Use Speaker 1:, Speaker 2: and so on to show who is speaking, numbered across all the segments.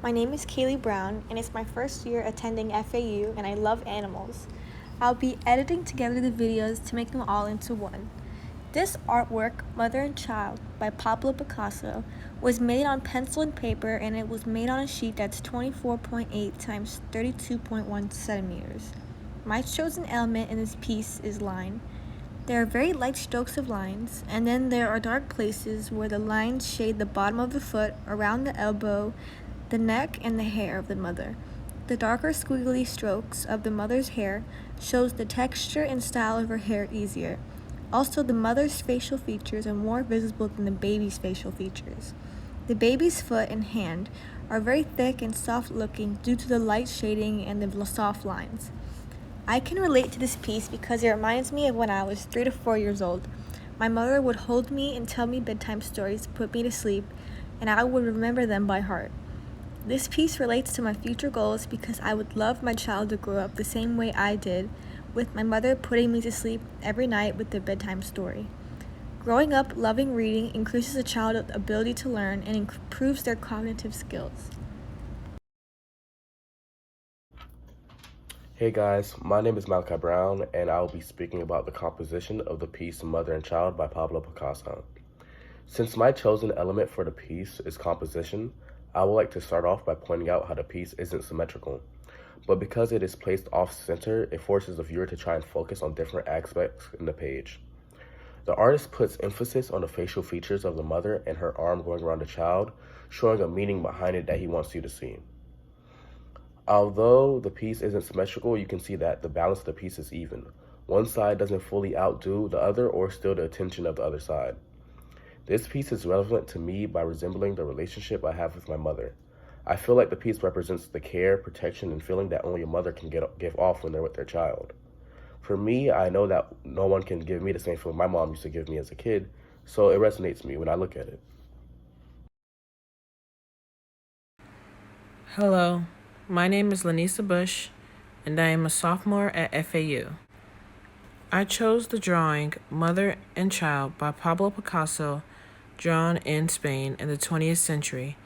Speaker 1: My name is Kaylee Brown, and it's my first year attending FAU, and I love animals. I'll be editing together the videos to make them all into one. This artwork, Mother and Child, by Pablo Picasso, was made on pencil and paper, and it was made on a sheet that's 24.8 times 32.1 centimeters. My chosen element in this piece is line. There are very light strokes of lines, and then there are dark places where the lines shade the bottom of the foot, around the elbow, the neck, and the hair of the mother. The darker squiggly strokes of the mother's hair shows the texture and style of her hair easier. Also, the mother's facial features are more visible than the baby's facial features. The baby's foot and hand are very thick and soft looking due to the light shading and the soft lines. I can relate to this piece because it reminds me of when I was 3 to 4 years old. My mother would hold me and tell me bedtime stories to put me to sleep, and I would remember them by heart. This piece relates to my future goals because I would love my child to grow up the same way I did, with my mother putting me to sleep every night with a bedtime story. Growing up loving reading increases a child's ability to learn and improves their cognitive skills.
Speaker 2: Hey guys, my name is Malachi Brown, and I will be speaking about the composition of the piece Mother and Child by Pablo Picasso. Since my chosen element for the piece is composition, I would like to start off by pointing out how the piece isn't symmetrical. But because it is placed off-center, it forces the viewer to try and focus on different aspects in the page. The artist puts emphasis on the facial features of the mother and her arm going around the child, showing a meaning behind it that he wants you to see. Although the piece isn't symmetrical, you can see that the balance of the piece is even. One side doesn't fully outdo the other or steal the attention of the other side. This piece is relevant to me by resembling the relationship I have with my mother. I feel like the piece represents the care, protection, and feeling that only a mother can give off when they're with their child. For me, I know that no one can give me the same feeling my mom used to give me as a kid, so it resonates with me when I look at it.
Speaker 3: Hello, my name is Lanisa Bush, and I am a sophomore at FAU. I chose the drawing Mother and Child by Pablo Picasso, drawn in Spain in the 20th century,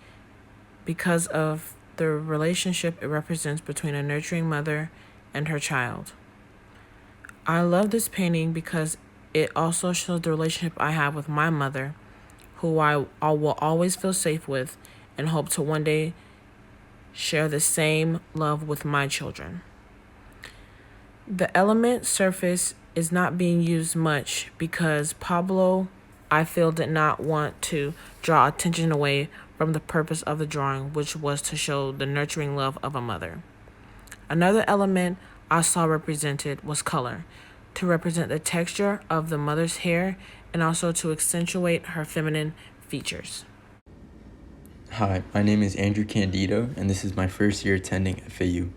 Speaker 3: because of the relationship it represents between a nurturing mother and her child. I love this painting because it also shows the relationship I have with my mother, who I will always feel safe with and hope to one day share the same love with my children. The element surface is not being used much because Pablo, I feel, did not want to draw attention away from the purpose of the drawing, which was to show the nurturing love of a mother. Another element I saw represented was color, to represent the texture of the mother's hair and also to accentuate her feminine features.
Speaker 4: Hi, my name is Andrew Candido, and this is my first year attending FAU.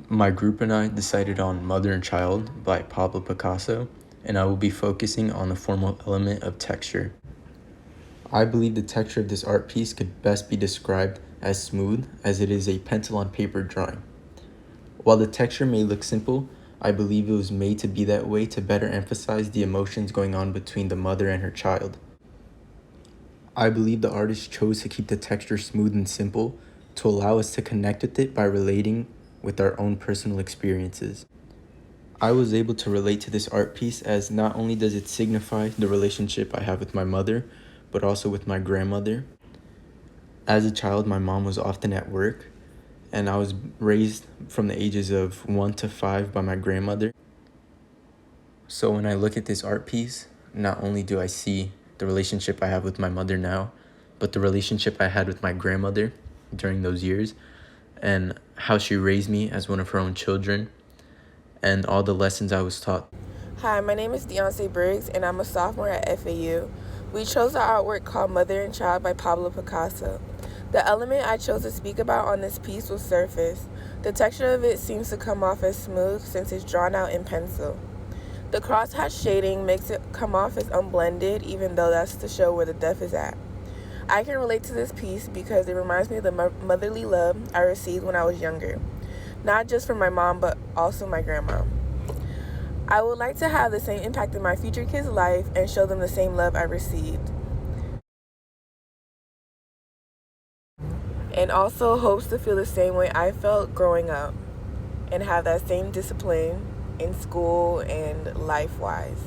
Speaker 4: My group and I decided on Mother and Child by Pablo Picasso, and I will be focusing on the formal element of texture. I believe the texture of this art piece could best be described as smooth, as it is a pencil on paper drawing. While the texture may look simple, I believe it was made to be that way to better emphasize the emotions going on between the mother and her child. I believe the artist chose to keep the texture smooth and simple to allow us to connect with it by relating with our own personal experiences. I was able to relate to this art piece as not only does it signify the relationship I have with my mother, but also with my grandmother. As a child, my mom was often at work, and I was raised from the ages of 1 to 5 by my grandmother. So when I look at this art piece, not only do I see the relationship I have with my mother now, but the relationship I had with my grandmother during those years, and how she raised me as one of her own children, and all the lessons I was taught.
Speaker 5: Hi, my name is Deontay Briggs, and I'm a sophomore at FAU. We chose the artwork called Mother and Child by Pablo Picasso. The element I chose to speak about on this piece was surface. The texture of it seems to come off as smooth since it's drawn out in pencil. The crosshatch shading makes it come off as unblended, even though that's to show where the depth is at. I can relate to this piece because it reminds me of the motherly love I received when I was younger, not just from my mom, but also my grandma. I would like to have the same impact in my future kids' life and show them the same love I received. and also hopes to feel the same way I felt growing up and have that same discipline in school and life-wise.